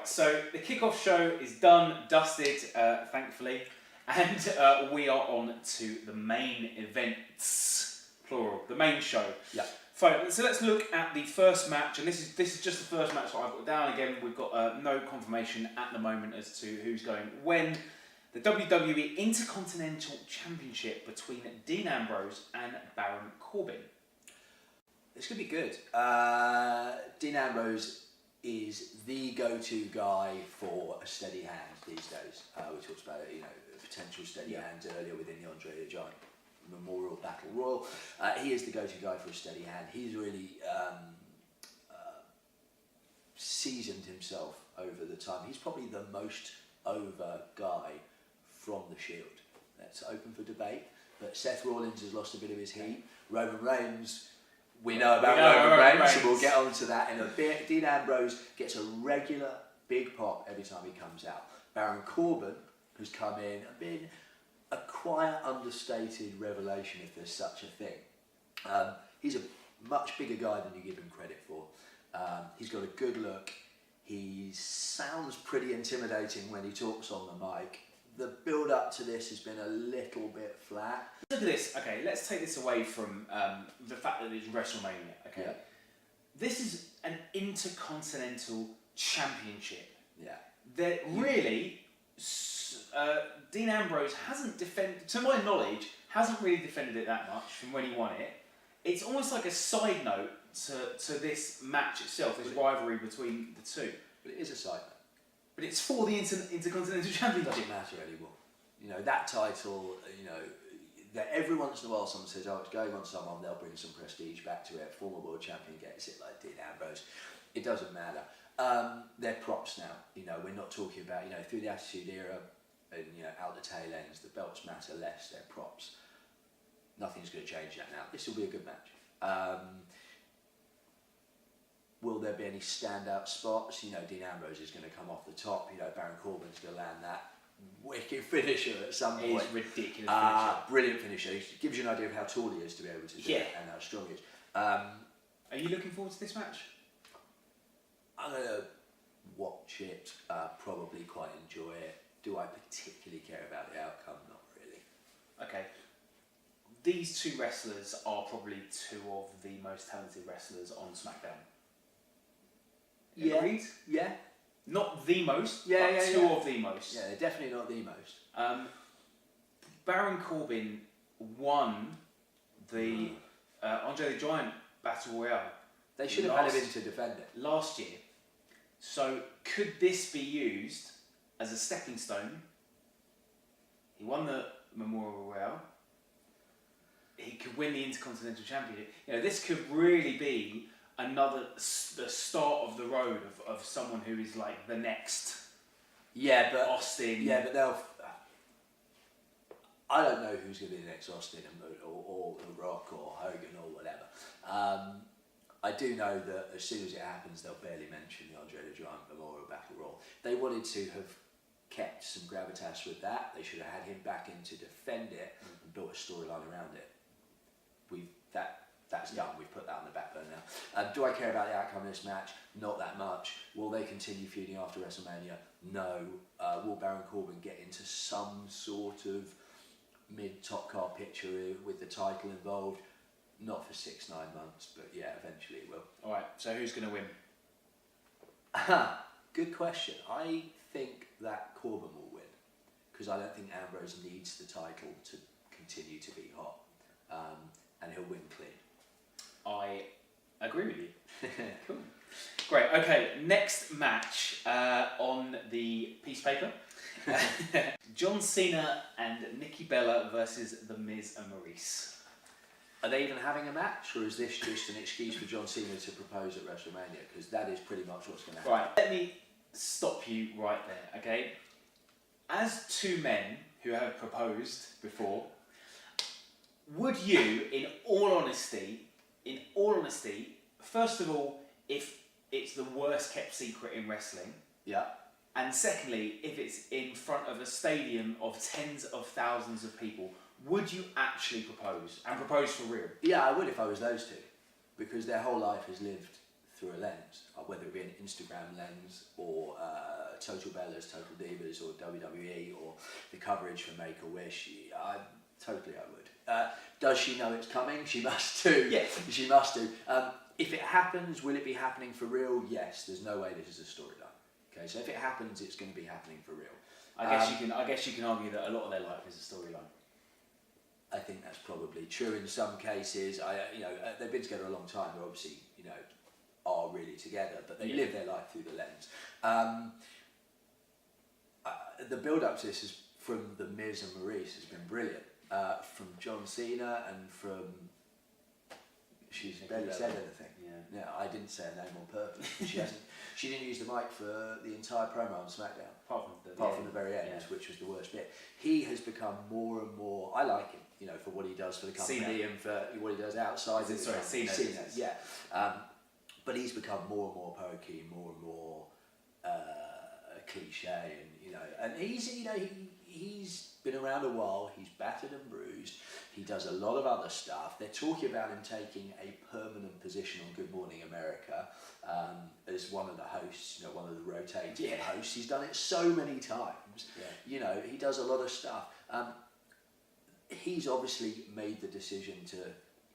so the kickoff show is done, dusted, thankfully, and we are on to the main events, plural, the main show. Yeah. So let's look at the first match, and this is just the first match that I've got down. Again, we've got no confirmation at the moment as to who's going when. The WWE Intercontinental Championship between Dean Ambrose and Baron Corbin. It's going to be good. Dean Ambrose is the go-to guy for a steady hand these days. We talked about a potential steady hand earlier within the Andre the Giant Memorial Battle Royal. He is the go-to guy for a steady hand. He's really seasoned himself over the time. He's probably the most over guy from the Shield. That's open for debate. But Seth Rollins has lost a bit of his heat. Roman Reigns, we know about Roman Reigns, so we'll get on to that in a bit. Dean Ambrose gets a regular big pop every time he comes out. Baron Corbin, who's come in and been a quiet, understated revelation, if there's such a thing. He's a much bigger guy than you give him credit for. He's got a good look. He sounds pretty intimidating when he talks on the mic. The build-up to this has been a little bit flat. Look at this. Okay, let's take this away from the fact that it's WrestleMania. Okay, Yeah. This is an Intercontinental Championship. Yeah. That really, Dean Ambrose hasn't defended, to my knowledge, hasn't really defended it that much from when he won it. It's almost like a side note to this match itself, this rivalry between the two. But it is a side note. But it's for the Intercontinental It Championship. doesn't matter anymore. That title, that every once in a while someone says, oh, it's going on someone, they'll bring some prestige back to it. Former world champion gets it like Dean Ambrose. It doesn't matter. They're props now. We're not talking about, through the Attitude Era and, out the tail ends, the belts matter less, they're props. Nothing's going to change that now. This will be a good match. Will there be any standout spots? Dean Ambrose is going to come off the top. Baron Corbin's going to land that wicked finisher at some point. It's ridiculous finisher. Brilliant finisher. It gives you an idea of how tall he is to be able to do it and how strong he is. Are you looking forward to this match? I'm going to watch it, probably quite enjoy it. Do I particularly care about the outcome? Not really. Okay. These two wrestlers are probably two of the most talented wrestlers on SmackDown. Agreed? Yeah. Not the most, but two of the most. Yeah, they're definitely not the most. Baron Corbin won the Andre the Giant Battle Royale. They should have had him in to defend it. Last year. So could this be used as a stepping stone? He won the Memorial Royale. He could win the Intercontinental Championship. This could really be the start of the road of someone who is like the next. Yeah, but Austin. Yeah, but they'll. I don't know who's going to be the next Austin or The Rock or Hogan or whatever. I do know that as soon as it happens, they'll barely mention the Andre the Giant Memorial Battle Royal. They wanted to have kept some gravitas with that. They should have had him back in to defend it and built a storyline around it. That's done. We've put that on the back burner now. Do I care about the outcome of this match? Not that much. Will they continue feuding after WrestleMania? No. Will Baron Corbin get into some sort of mid-top car picture with the title involved? Not for 6-9 months, but yeah, eventually it will. All right. So who's going to win? Good question. I think that Corbin will win because I don't think Ambrose needs the title to continue to be hot, and he'll win clean. I agree with you. Cool. Great. Okay, next match on the piece of paper. John Cena and Nikki Bella versus The Miz and Maurice. Are they even having a match, or is this just an excuse for John Cena to propose at WrestleMania? Because that is pretty much what's going to happen. Right, let me stop you right there, okay? As two men who have proposed before, would you, in all honesty, first of all, if it's the worst kept secret in wrestling, yeah, and secondly, if it's in front of a stadium of tens of thousands of people, would you actually propose, and propose for real? Yeah, I would if I was those two, because their whole life is lived through a lens, whether it be an Instagram lens or Total Bellas, Total Divas, or WWE, or the coverage for Make-A-Wish. I would. Does she know it's coming? She must do. Yeah. She must do. If it happens, will it be happening for real? Yes. There's no way this is a storyline. Okay, so if it happens, it's going to be happening for real. I guess you can argue that a lot of their life is a storyline. I think that's probably true in some cases. They've been together a long time. They're obviously, are really together, but they live their life through the lens. The build-up to this is from The Miz and Maurice has been brilliant. From John Cena and from... She's barely said anything. Yeah, I didn't say her name on purpose. She didn't use the mic for the entire promo on SmackDown. Apart from the very end, which was the worst bit. He has become more and more... I like him, for what he does for the company Cena. and for what he does outside. Cena. Yeah. But he's become more and more pokey, more and more cliche, and he's been around a while. He's battered and bruised. He does a lot of other stuff. They're talking about him taking a permanent position on Good Morning America as one of the hosts, one of the rotating hosts. He's done it so many times. Yeah. He does a lot of stuff. He's obviously made the decision to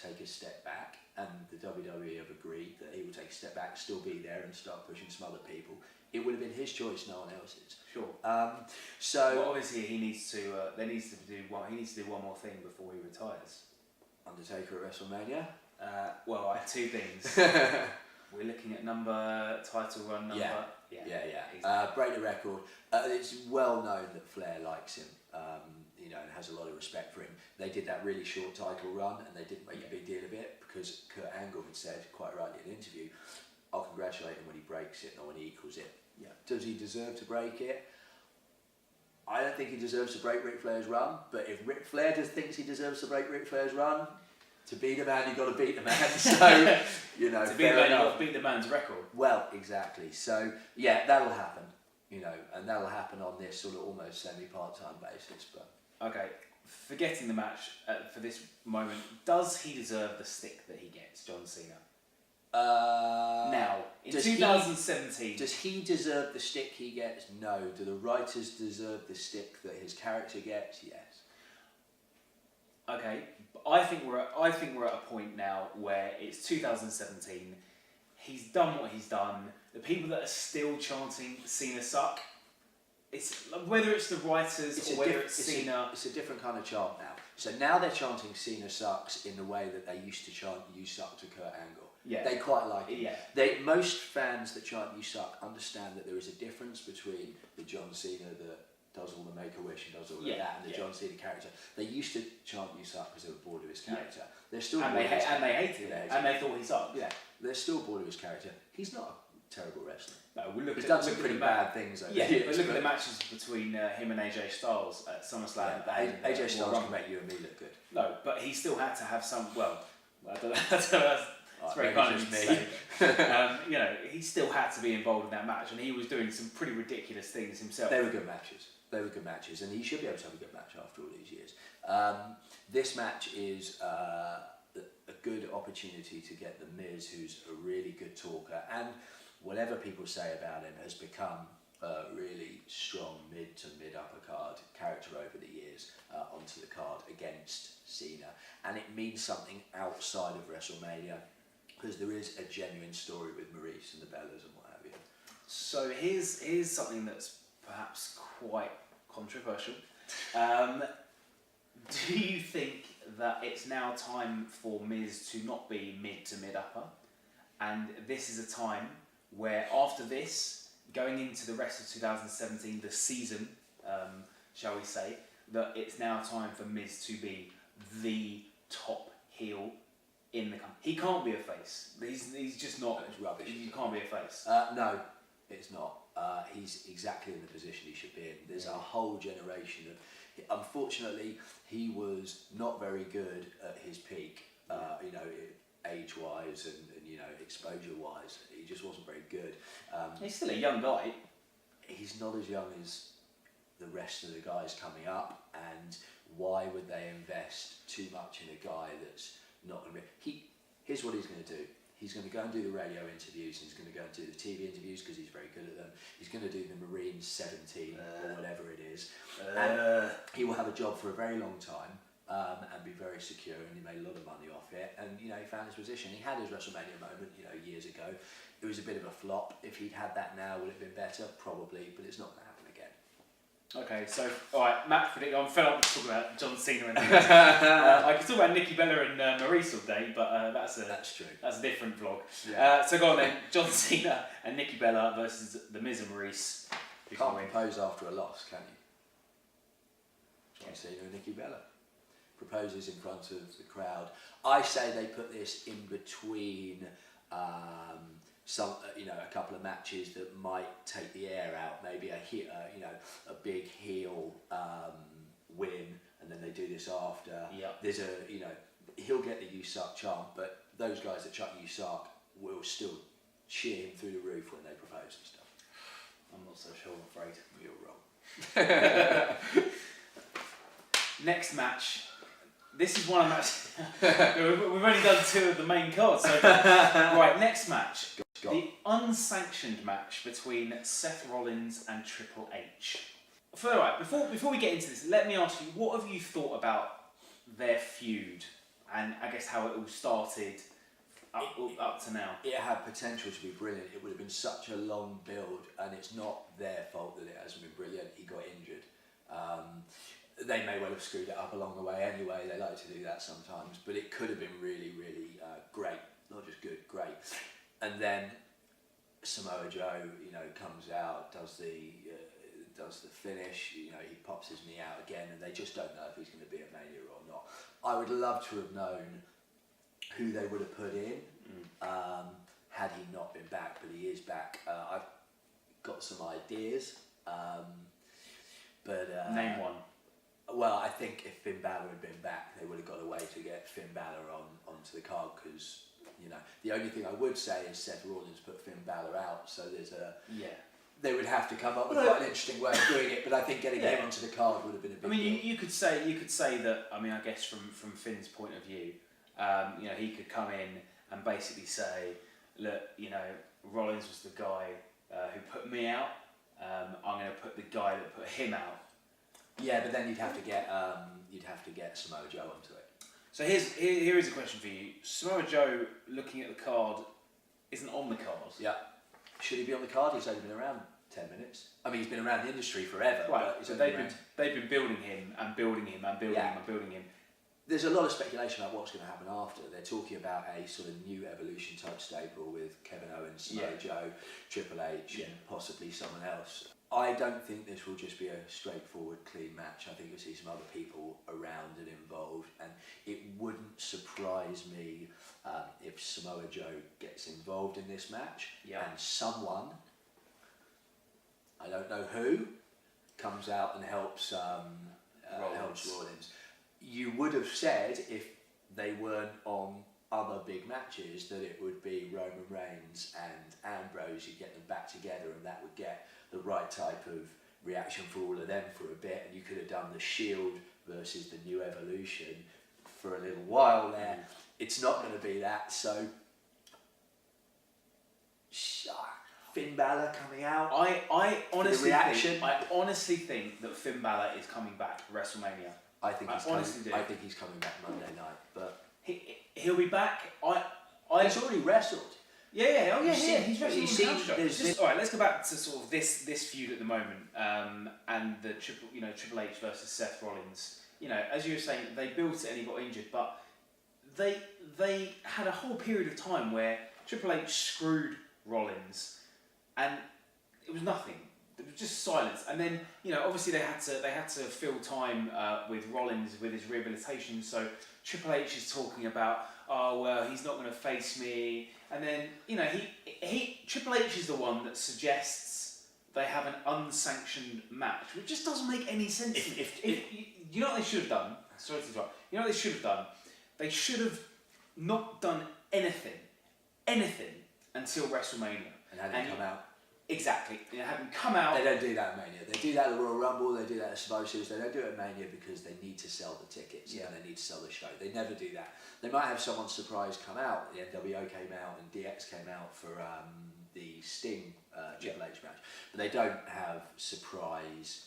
take a step back, and the WWE have agreed that he will take a step back, still be there, and start pushing some other people. It would have been his choice, no one else's. Sure. So obviously he needs to do one more thing before he retires. Undertaker at WrestleMania. Well, I have two things. We're looking at title run number. Yeah. Exactly. Break the record. It's well known that Flair likes him. And has a lot of respect for him. They did that really short title run, and they didn't make a big deal of it because Kurt Angle had said quite rightly in an interview, "I'll congratulate him when he breaks it, not when he equals it." Yeah. Does he deserve to break it? I don't think he deserves to break Ric Flair's run, but if Ric Flair thinks he deserves to break Ric Flair's run, to beat a man, you've got to beat the man. So, to beat the man, you've got to beat the man's record. Well, exactly. So, yeah, that'll happen, and that'll happen on this sort of almost semi-part-time basis. But okay, forgetting the match for this moment, does he deserve the stick that he gets, John Cena? Now, in 2017... Does he deserve the stick he gets? No. Do the writers deserve the stick that his character gets? Yes. Okay, I think we're at a point now where it's 2017. He's done what he's done. The people that are still chanting Cena suck, it's whether it's the writers or whether it's Cena. It's a different kind of chant now. So now they're chanting Cena sucks in the way that they used to chant You suck to Kurt Angle. Yeah. They quite like it. Yeah. Most fans that chant You suck understand that there is a difference between the John Cena that does all the Make-A-Wish and does all of that, and the John Cena character. They used to chant You suck because they were bored of his character. They're still and they hated it, and they thought he sucked. Yeah, they're still bored of his character. He's not a terrible wrestler. No, he's done some pretty bad things. But look at the matches between him and AJ Styles at SummerSlam. AJ Styles can make you and me look good. No, but he still had to have some. Well, I don't know. That's very kind of me. He still had to be involved in that match, and he was doing some pretty ridiculous things himself. They were good matches, and he should be able to have a good match after all these years. This match is a good opportunity to get The Miz, who's a really good talker, and whatever people say about him, has become a really strong mid to upper card character over the years, onto the card against Cena, and it means something outside of WrestleMania because there is a genuine story with Maurice and the Bellas and what have you. So here's something that's perhaps quite controversial. Do you think that it's now time for Miz to not be mid to upper, and this is a time where after this, going into the rest of 2017, the season, shall we say, that it's now time for Miz to be the top heel in the company? He can't be a face. He's just not. It's rubbish. You can't be a face. No, it's not. He's exactly in the position he should be in. There's a whole generation of... Unfortunately, he was not very good at his peak, age-wise and exposure-wise. He just wasn't very good. He's still a young guy. He's not as young as the rest of the guys coming up, and why would they invest too much in a guy that's not going to be... Here's what he's going to do. He's going to go and do the radio interviews. He's going to go and do the TV interviews because he's very good at them. He's going to do the Marines 17 or whatever it is. And he will have a job for a very long time and be very secure, and he made a lot of money off it. And, you know, he found his position. He had his WrestleMania moment, you know, years ago. It was a bit of a flop. If he'd had that now, would it have been better? Probably, but it's not going to happen again. Okay, so, alright, Matt predict. I'm fed up with talking about John Cena and I could talk about Nikki Bella and Maurice all day, but that's true. That's a different vlog. Yeah. So go on then, John Cena and Nikki Bella versus The Miz and Maurice. You can't propose after a loss, can you? John Cena and Nikki Bella proposes in front of the crowd. I say they put this in between some, you know, a couple of matches that might take the air out. Maybe you know, a big heel win, and then they do this after. Yep. There's a, you know, he'll get the "You Suck" chant, but those guys that chuck "You Suck" will still cheer him through the roof when they propose and stuff. I'm not so sure, I'm afraid. You're wrong. Next match. This is one of match. We've only done 2 of the main cards. So right, next match. The unsanctioned match between Seth Rollins and Triple H. Before we get into this, let me ask you, what have you thought about their feud and I guess how it all started up to now? It had potential to be brilliant. It would have been such a long build, and it's not their fault that it hasn't been brilliant. He got injured. They may well have screwed it up along the way anyway. They like to do that sometimes, but it could have been really, really great. Not just good, great. And then Samoa Joe, you know, comes out, does the finish. You know, he pops his knee out again, and they just don't know if he's going to be at Mania or not. I would love to have known who they would have put in had he not been back, but he is back. I've got some ideas, but Name one. Well, I think if Finn Balor had been back, they would have got a way to get Finn Balor onto the card, because, you know, the only thing I would say is Seth Rollins put Finn Balor out, so there's a... Yeah. They would have to come up with quite an interesting way of doing it, but I think getting him onto the card would have been a big deal. You could say that, I mean, I guess from Finn's point of view, you know, he could come in and basically say, look, you know, Rollins was the guy who put me out, I'm going to put the guy that put him out. Yeah, but then you'd have to get Samoa Joe onto it. So here is a question for you. Samoa Joe, looking at the card, isn't on the card. Yeah. Should he be on the card? He's only been around 10 minutes. I mean, he's been around the industry forever. Right, so they've been building him and building him and building him and building him. There's a lot of speculation about what's going to happen after. They're talking about a sort of new evolution type stable with Kevin Owens, Samoa Joe, Triple H, and possibly someone else. I don't think this will just be a straightforward, clean match. I think you'll see some other people around and involved, and it wouldn't surprise me if Samoa Joe gets involved in this match, and someone, I don't know who, comes out and helps Rollins. You would have said, if they weren't on other big matches, that it would be Roman Reigns and Ambrose. You'd get them back together, and that would get the right type of reaction for all of them for a bit, and you could have done the Shield versus the New Evolution for a little while there. It's not going to be that, so Finn Balor coming out. I honestly think that Finn Balor is coming back at WrestleMania. I think he's coming back Monday night, but he'll be back. He's already wrestled. Yeah. He's wrestling. All right, let's go back to sort of this feud at the moment, and the Triple H versus Seth Rollins. You know, as you were saying, they built it and he got injured, but they had a whole period of time where Triple H screwed Rollins, and it was nothing. It was just silence. And then, you know, obviously they had to fill time with Rollins with his rehabilitation. So Triple H is talking about, oh well, he's not going to face me. And then, you know, Triple H is the one that suggests they have an unsanctioned match, which just doesn't make any sense. You know what they should have done? Sorry to interrupt. You know what they should have done? They should have not done anything until WrestleMania. And had him come out. Exactly. You know, have him come out. They don't do that at Mania. They do that at the Royal Rumble, they do that at Survivor Series. They don't do it at Mania because they need to sell the tickets and they need to sell the show. They never do that. They might have someone surprise come out. The NWO came out and DX came out for the Sting Triple H match. But they don't have surprise,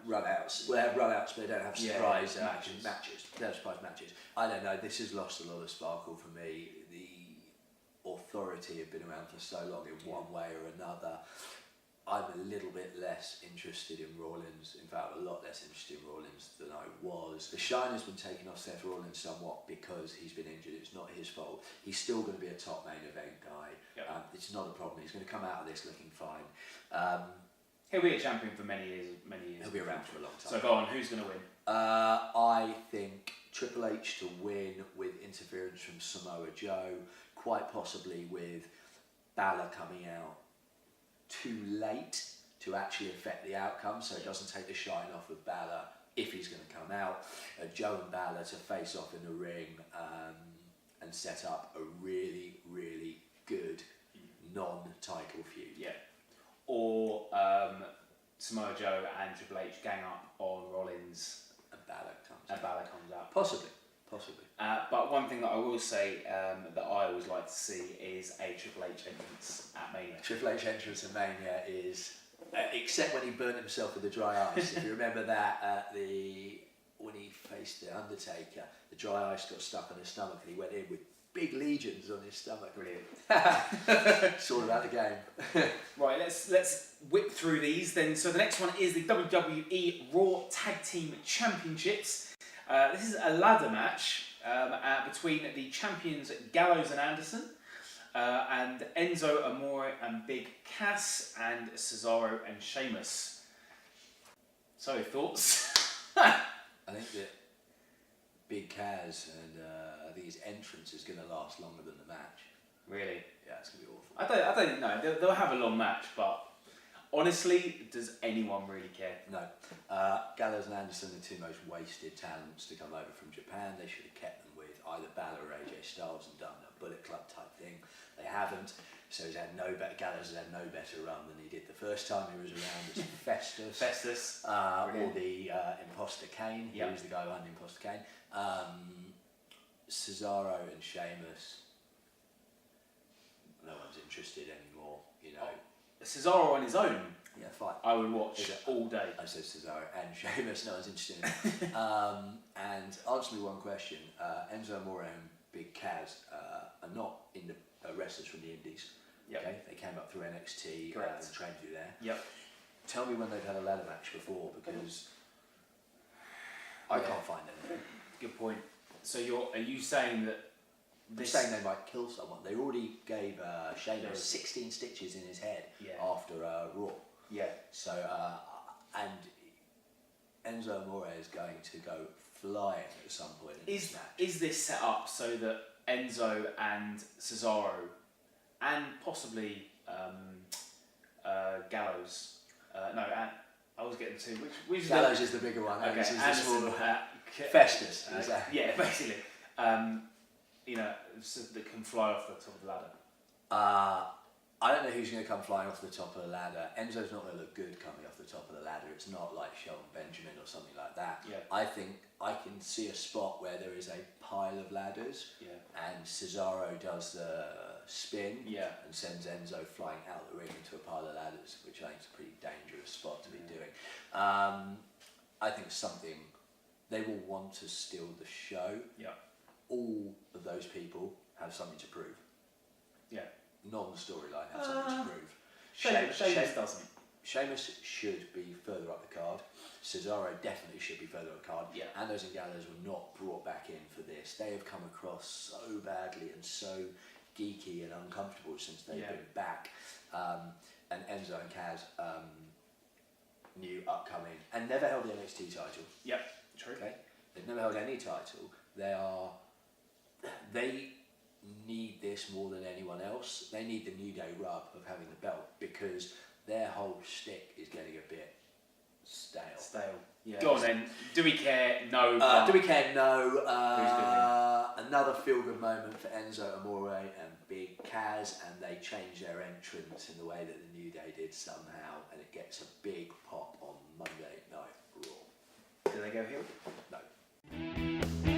run-outs. Well, they have run-outs, but they don't have surprise matches. They have surprise matches. I don't know. This has lost a lot of sparkle for me. The authority have been around for so long in one way or another. I'm a little bit less interested in Rollins. In fact, a lot less interested in Rollins than I was. The shine has been taken off Seth Rollins somewhat because he's been injured. It's not his fault. He's still going to be a top main event guy. Yep. It's not a problem. He's going to come out of this looking fine. He'll be a champion for many years. He'll be around for a long time. So go on, who's going to win? I think Triple H to win with interference from Samoa Joe, quite possibly with Balor coming out too late to actually affect the outcome, so it doesn't take the shine off of Balor if he's going to come out. Joe and Balor to face off in the ring and set up a really, really good non-title feud. Yeah. Or Samoa Joe and Triple H gang up on Rollins and Balor comes out. Possibly. But one thing that I will say that I always like to see is a Triple H entrance at Mania. Triple H entrance at Mania is, except when he burnt himself with the dry ice. If you remember that when he faced the Undertaker, the dry ice got stuck on his stomach and he went in with big legions on his stomach. Brilliant. It's all about the game. Right, let's whip through these then. So the next one is the WWE Raw Tag Team Championships. This is a ladder match between the champions Gallows and Anderson, and Enzo Amore and Big Cass, and Cesaro and Sheamus. So, thoughts? I think that Big Cass and I think his entrance is going to last longer than the match. Really? Yeah, it's going to be awful. I don't know. They'll have a long match, but honestly, does anyone really care? No. Gallows and Anderson, the two most wasted talents to come over from Japan. They should have kept them with either Balor or AJ Styles and done a Bullet Club type thing. They haven't. So Gallows has had no better run than he did the first time he was around as Festus. Or the Imposter Kane. He was the guy behind the Imposter Kane. Cesaro and Sheamus, no one's interested anymore, Cesaro on his own, fine. I would watch all day. I said Cesaro and Sheamus, no one's interested in and answer me one question. Enzo Amore and Big Cass are not wrestlers from the Indies. Yep. Okay, they came up through NXT and trained through there. Yep. Tell me when they've had a ladder match before, because I can't find anything. Good point. So are you saying that I'm saying they might kill someone. They already gave Sheamus 16 stitches in his head after Raw. Yeah. So, and Enzo Amore is going to go flying at some point in this match. Is this set up so that Enzo and Cesaro and possibly Gallows, I was getting two. Which Gallows is the bigger one. Okay, this is Anderson, the smaller Festus. Yeah, basically. So that can fly off the top of the ladder. I don't know who's going to come flying off the top of the ladder. Enzo's not going to look good coming off the top of the ladder. It's not like Shelton Benjamin or something like that. Yeah. I think I can see a spot where there is a pile of ladders, and Cesaro does the spin and sends Enzo flying out the ring into a pile of ladders, which I think is a pretty dangerous spot to be doing. I think something they will want to steal the show. Yeah. All of those people have something to prove. Yeah. Non-storyline have something to prove. Sheamus doesn't. Sheamus should be further up the card. Cesaro definitely should be further up the card. Yeah. Anderson and Gallows were not brought back in for this. They have come across so badly and so geeky and uncomfortable since they've been back. And Enzo and Kaz, new upcoming, and never held the NXT title. Yep, true. Okay, they've never held any title. They need this more than anyone else. They need the New Day rub of having the belt, because their whole shtick is getting a bit stale. Yeah. Go on then. Do we care? No. Do we care? No. And Another feel-good moment for Enzo Amore and Big Kaz, and they change their entrance in the way that the New Day did somehow, and it gets a big pop on Monday Night Raw. Do they go heel? No.